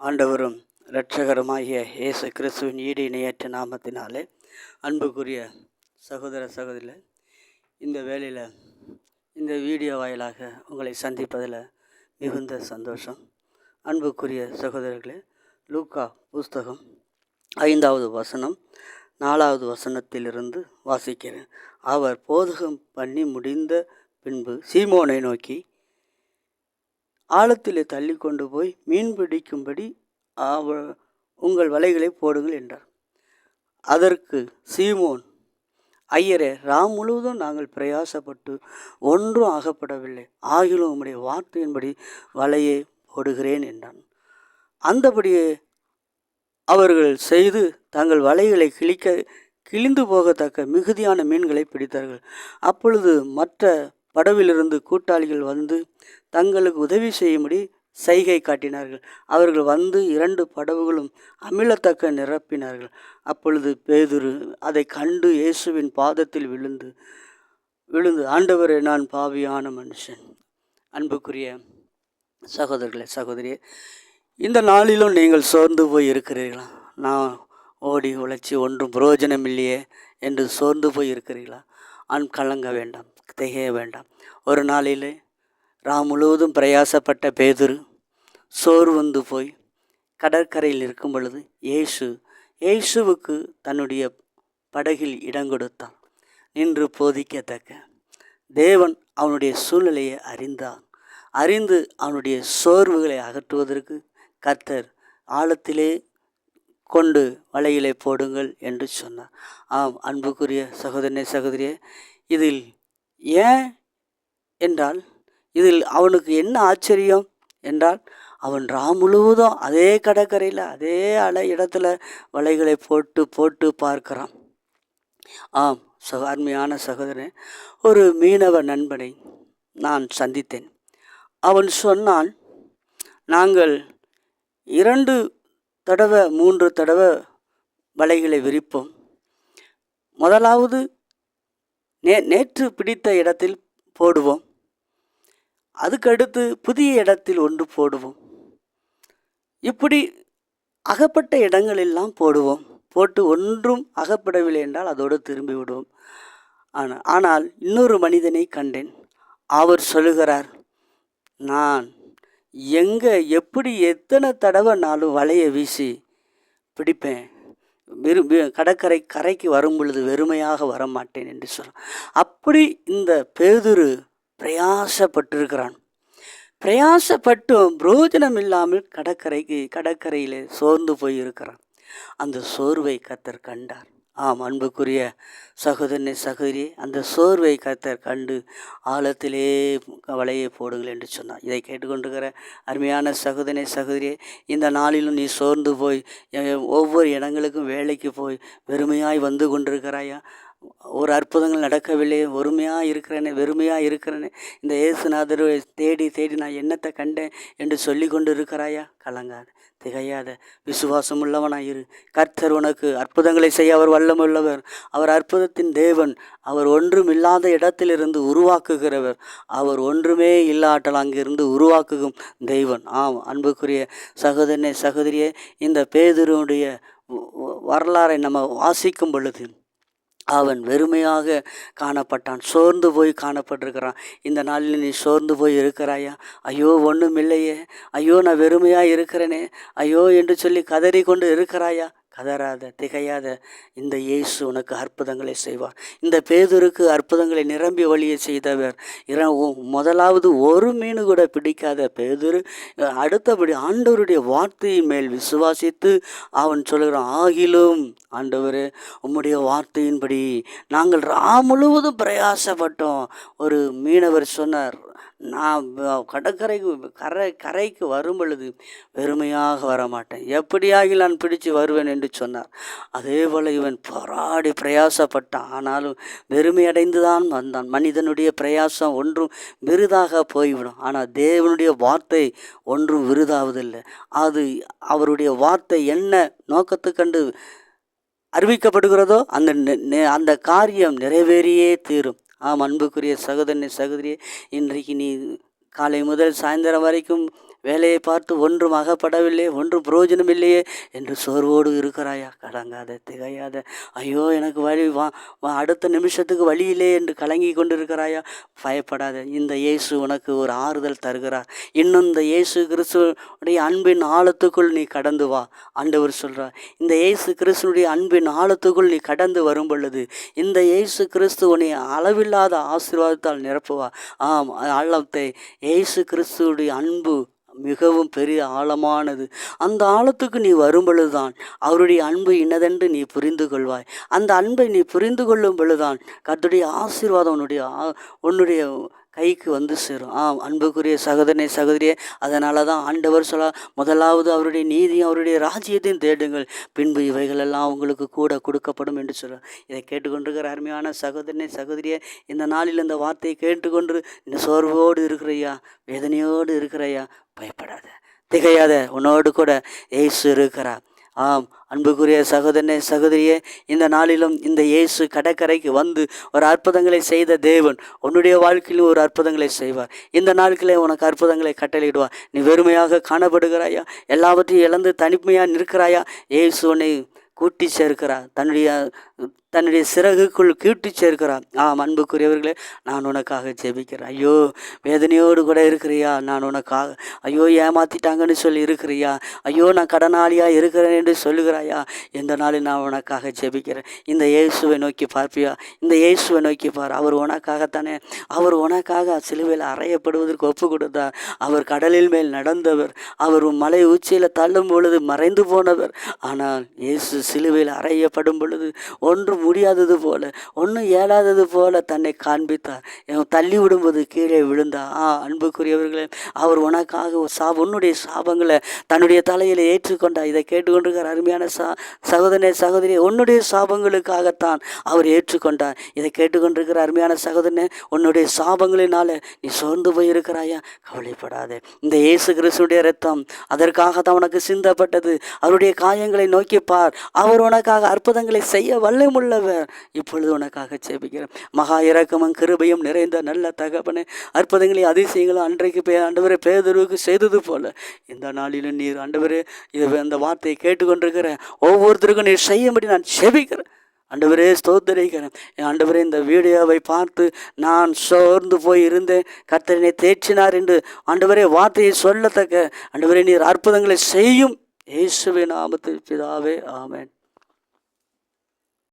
ஆண்டவரும் இரட்சகருமாகிய இயேசு கிறிஸ்துவின் ஈடு இணையற்ற நாமத்தினாலே அன்புக்குரிய சகோதர சகோதரிகளே, இந்த வேளையில் இந்த வீடியோ வாயிலாக உங்களை சந்திப்பதில் மிகுந்த சந்தோஷம். அன்புக்குரிய சகோதரர்களே, லூக்கா புஸ்தகம் 5வது வசனம் 4வது வசனத்திலிருந்து வாசிக்கிறேன். அவர் போதகம் பண்ணி முடிந்த பின்பு சீமோனை நோக்கி, ஆழத்திலே தள்ளி கொண்டு போய் மீன் பிடிக்கும்படி உங்கள் வலைகளை போடுங்கள் என்றார். அதற்கு சீமோன், ஐயரே, ராம் முழுவதும் நாங்கள் பிரயாசப்பட்டு ஒன்றும் ஆகப்படவில்லை, ஆகிலும் உம்முடைய வார்த்தையின்படி வலையை போடுகிறேன் என்றான். அந்தபடியே அவர்கள் செய்து தங்கள் வலைகளை கிழிந்து போகத்தக்க மிகுதியான மீன்களை பிடித்தார்கள். அப்பொழுது மற்ற படவிலிருந்து கூட்டாளிகள் வந்து தங்களுக்கு உதவி செய்யும்படி சைகை காட்டினார்கள். அவர்கள் வந்து 2 படவுகளும் அமிழத்தக்க நிரப்பினார்கள். அப்பொழுது பேதுரு அதை கண்டு இயேசுவின் பாதத்தில் விழுந்து, ஆண்டவரே, நான் பாவியான மனுஷன். அன்புக்குரிய சகோதரர்களே, சகோதரியே, இந்த நாளிலும் நீங்கள் சோர்ந்து போய் இருக்கிறீர்களா? நான் ஓடி உழைச்சி ஒன்றும் பிரயோஜனம் இல்லையே என்று சோர்ந்து போய் இருக்கிறீர்களா? கலங்க வேண்டாம், திகைய வேண்டாம். ஒரு நாளிலே முழுவதும் பிரயாசப்பட்ட பேதுரு சோர்வந்து போய் கடற்கரையில் இருக்கும் பொழுது இயேசுவுக்கு தன்னுடைய படகில் இடம் கொடுத்தான். நின்று போதிக்கத்தக்க தேவன் அவனுடைய சூழ்நிலையை அறிந்து அவனுடைய சோர்வுகளை அகற்றுவதற்கு கர்த்தர் ஆழத்திலே கொண்டு வலையிலே போடுங்கள் என்று சொன்னார். ஆம், அன்புக்குரிய சகோதரனே, சகோதரியே, இதில் ஏன் என்றால், இதில் அவனுக்கு என்ன ஆச்சரியம் என்றால், அவன் முழுவதும் அதே கடற்கரையில் அதே இடத்துல வலைகளை போட்டு பார்க்கிறான். ஆம், அருமையான சகோதரன், ஒரு மீனவ நண்பனை நான் சந்தித்தேன். அவன் சொன்னான், நாங்கள் 2 தடவை 3 தடவை வலைகளை விரிப்போம். முதலாவது நேற்று பிடித்த இடத்தில் போடுவோம், அதுக்கடுத்து புதிய இடத்தில் ஒன்று போடுவோம், இப்படி அகப்பட்ட இடங்களெல்லாம் போட்டு ஒன்றும் அகப்படவில்லை என்றால் அதோடு திரும்பி விடுவோம். ஆனால் இன்னொரு மனிதனை கண்டேன். அவர் சொல்லுகிறார், நான் எப்படி எத்தனை தடவை நாளும் வலையை வீசி பிடிப்பேன், கரைக்கு வரும் பொழுது வெறுமையாக வரமாட்டேன் என்று சொல்கிறான். அப்படி இந்த பேதுரு பிரயாசப்பட்டிருக்கிறான். பிரயாசப்பட்டும் பிரயோஜனம் இல்லாமல் கடற்கரையிலே சோர்ந்து போய் இருக்கிறான். அந்த சோர்வை கர்த்தர் கண்டார். ஆம், அன்புக்குரிய சகோதரனே, சகோதரியே, அந்த சோர்வை கர்த்தர் கண்டு ஆழத்திலே வலையை போடுங்கள் என்று சொன்னார். இதை கேட்டுக்கொண்டிருக்கிற அருமையான சகோதரனே, சகோதரியே, இந்த நாளிலும் நீ சோர்ந்து போய் ஒவ்வொரு இடங்களுக்கும் வேலைக்கு போய் வெறுமையாய் வந்து கொண்டிருக்கிறாயா? ஒரு அற்புதங்கள் நடக்கவில்லை, வெறுமையாக இருக்கிறேனே, இந்த இயேசுநாதரை தேடி நான் என்னத்தை கண்டேன் என்று சொல்லி கொண்டு இருக்கிறாயா? கலங்காத, திகையாத, விசுவாசம் உள்ளவனாயிரு. கர்த்தர் உனக்கு அற்புதங்களை செய்ய அவர் வல்லமுள்ளவர். அவர் அற்புதத்தின் தேவன். அவர் ஒன்றும் இல்லாத இடத்திலிருந்து உருவாக்குகிறவர். அவர் ஒன்றுமே இல்லாட்டல் அங்கிருந்து உருவாக்குகும் தெய்வன். ஆம், அன்புக்குரிய சகோதரனே, சகோதரியே, இந்த பேதுருடைய வரலாறை நம்ம வாசிக்கும் பொழுது அவன் வெறுமையாக காணப்பட்டான், சோர்ந்து போய் காணப்பட்டிருக்கிறான். இந்த நாளில் நீ சோர்ந்து போய் இருக்கிறாயா? ஐயோ, ஒன்றும் இல்லையே, ஐயோ, நான் வெறுமையாக இருக்கிறேனே, ஐயோ என்று சொல்லி கதறி கொண்டு இருக்கிறாயா? கதறாத, திகையாத, இந்த இயேசு உனக்கு அற்புதங்களை செய்வார். இந்த பேதுருக்கு அற்புதங்களை நிரம்பி வழியை செய்தவர். முதலாவது ஒரு மீன் கூட பிடிக்காத பேதுரு அடுத்தபடி ஆண்டவருடைய வார்த்தையின் மேல் விசுவாசித்து அவன் சொல்கிறான், ஆகிலும் ஆண்டவரே, உம்முடைய வார்த்தையின்படி நாங்கள் முழுவதும் பிரயாசப்பட்டோம். ஒரு மீனவர் சொன்னார், நான் கரைக்கு வரும் பொழுது வெறுமையாக வரமாட்டேன், எப்படியாகி நான் பிடிச்சு வருவேன் என்று சொன்னார். அதே போல் இவன் போராடி பிரயாசப்பட்டான், ஆனாலும் வெறுமையடைந்து தான் வந்தான். மனிதனுடைய பிரயாசம் ஒன்றும் விருதாக போய்விடும், ஆனால் தேவனுடைய வார்த்தை ஒன்றும் விருதாவதில்லை. அது அவருடைய வார்த்தை என்ன நோக்கத்துக்கண்டு அறிவிக்கப்படுகிறதோ அந்த காரியம் நிறைவேறியே தீரும். ஆம், அன்புக்குரிய சகோதரனே, சகோதரியே, இன்றைக்கு நீ காலை முதல் சாயந்தரம் வரைக்கும் வேலையை பார்த்து ஒன்றும் அகப்படவில்லை, ஒன்றும் பிரயோஜனம் இல்லையே என்று சோர்வோடு இருக்கிறாயா? கலங்காத, திகையாத. ஐயோ எனக்கு வழி அடுத்த நிமிஷத்துக்கு வழி இல்லையே என்று கலங்கி கொண்டு இருக்கிறாயா? பயப்படாத. இந்த இயேசு உனக்கு ஒரு ஆறுதல் தருகிறார். இன்னும் இந்த இயேசு கிறிஸ்துடைய அன்பின் ஆழத்துக்குள் நீ கடந்து வா. ஆண்டவர் சொல்கிறார், இந்த இயேசு கிறிஸ்துடைய அன்பின் ஆழத்துக்குள் நீ கடந்து வரும் பொழுது இந்த இயேசு கிறிஸ்து உன்னை அளவில்லாத ஆசீர்வாதத்தால் நிரப்புவா. ஆம், ஆழத்தை இயேசு கிறிஸ்துடைய அன்பு மிகவும் பெரிய ஆழமானது. அந்த ஆழத்துக்கு நீ வரும் பொழுதுதான் அவருடைய அன்பு இன்னதென்று நீ புரிந்து கொள்வாய். அந்த அன்பை நீ புரிந்து கொள்ளும் பொழுதுதான் கர்த்தருடைய ஆசீர்வாதம் உன்னுடைய கைக்கு வந்து சேரும். அன்புக்குரிய சகோதரனே, சகோதரியே, அதனால தான் ஆண்டவர் சொல்ல, முதலாவது அவருடைய நீதியும் அவருடைய ராஜ்யத்தையும் தேடுங்கள், பின்பு இவைகளெல்லாம் உங்களுக்கு கூட கொடுக்கப்படும் என்று சொல்கிறார். இதை கேட்டுக்கொண்டிருக்கிற அருமையான சகோதரனே, சகோதரியே, இந்த நாளில் இந்த வார்த்தையை கேட்டுக்கொண்டு இந்த சோர்வோடு இருக்கிறையா, வேதனையோடு இருக்கிறையா, பயப்படாத, திகையாத. உன்னோடு கூட இயேசு இருக்கிறார். அன்புக்குரிய சகோதரனே, சகோதரியே, இந்த நாளிலும் இந்த இயேசு கடற்கரைக்கு வந்து ஒரு அற்புதங்களை செய்த தேவன் உன்னுடைய வாழ்க்கையிலும் ஒரு அற்புதங்களை செய்வார். இந்த நாட்களே உனக்கு அற்புதங்களை கட்டளையிடுவார். நீ வெறுமையாக காணப்படுகிறாயா? எல்லாவற்றையும் இழந்து தனிமையாக நிற்கிறாயா? இயேசு உன்னை கூட்டி சேர்க்கிறார், தன்னுடைய சிறகுக்குள் கீட்டி சேர்க்கிறார். அன்புக்குரியவர்களே, நான் உனக்காக ஜெபிக்கிறேன். ஐயோ வேதனையோடு கூட இருக்கிறியா? நான் உனக்காக, ஐயோ ஏமாத்திட்டாங்கன்னு சொல்லி இருக்கிறியா? ஐயோ நான் கடனாளியாக இருக்கிறேன் என்று சொல்லுகிறாயா? இந்த நாளில் நான் உனக்காக ஜெபிக்கிறேன். இந்த இயேசுவை நோக்கி பார்ப்பியா? இந்த இயேசுவை நோக்கி பார். அவர் உனக்காகத்தானே, அவர் உனக்காக சிலுவையில் அறையப்படுவதற்கு ஒப்பு கொடுத்தார். அவர் கடலில் மேல் நடந்தவர், அவர் மலை உச்சியில் தள்ளும் பொழுது மறைந்து போனவர். ஆனால் இயேசு சிலுவையில் அறையப்படும் பொழுது ஒன்றும் முடியாதது போல, ஒன்றும் இயலாதது போல தன்னை காண்பித்தார். தள்ளி விடும்போது கீழே விழுந்தார். அன்புக்குரியவர்களே, அவர் உனக்காக உன்னுடைய சாபங்களை தன்னுடைய தலையில் ஏற்றுக்கொண்டார். இதை கேட்டுக்கொண்டிருக்கிற அருமையான சகோதரனே, சகோதரி, உன்னுடைய சாபங்களுக்காகத்தான் அவர் ஏற்றுக்கொண்டார். இதை கேட்டுக்கொண்டிருக்கிற அருமையான சகோதரனே, உன்னுடைய சாபங்களினால நீ சோர்ந்து போயிருக்கிறாயா? கவலைப்படாதே. இந்த இயேசு கிறிஸ்துடைய இரத்தம் அதற்காகத்தான் உனக்கு சிந்தப்பட்டது. அவருடைய காயங்களை நோக்கி பார். அவர் உனக்காக அற்புதங்களை செய்ய வல்லமுள்ளவர். இப்பொழுது உனக்காக ஜெபிக்கிறேன். மகா இரக்கமும் கிருபையும் நிறைந்த நல்ல தகப்பனே, அற்புதங்களையும் அதிசயங்களும் அன்றைக்கு ஆண்டவரே பேதுருவுக்கு செய்தது போல இந்த நாளிலும் நீர் ஆண்டவரே அந்த வார்த்தையை கேட்டுக்கொண்டிருக்கிற ஒவ்வொருத்தருக்கும் நீர் செய்யும்படி நான் ஜெபிக்கிறேன். ஆண்டவரே ஸ்தோத்திரிக்கிறேன். ஆண்டவரே, இந்த வீடியோவை பார்த்து நான் சோர்ந்து போய் இருந்தேன், கர்த்தரை தேற்றினார் என்று ஆண்டவரே வார்த்தையை சொல்லத்தக்க ஆண்டவரே நீர் அற்புதங்களை செய்யும். இயேசுவின் நாமத்தில் பிதாவே, ஆமென்.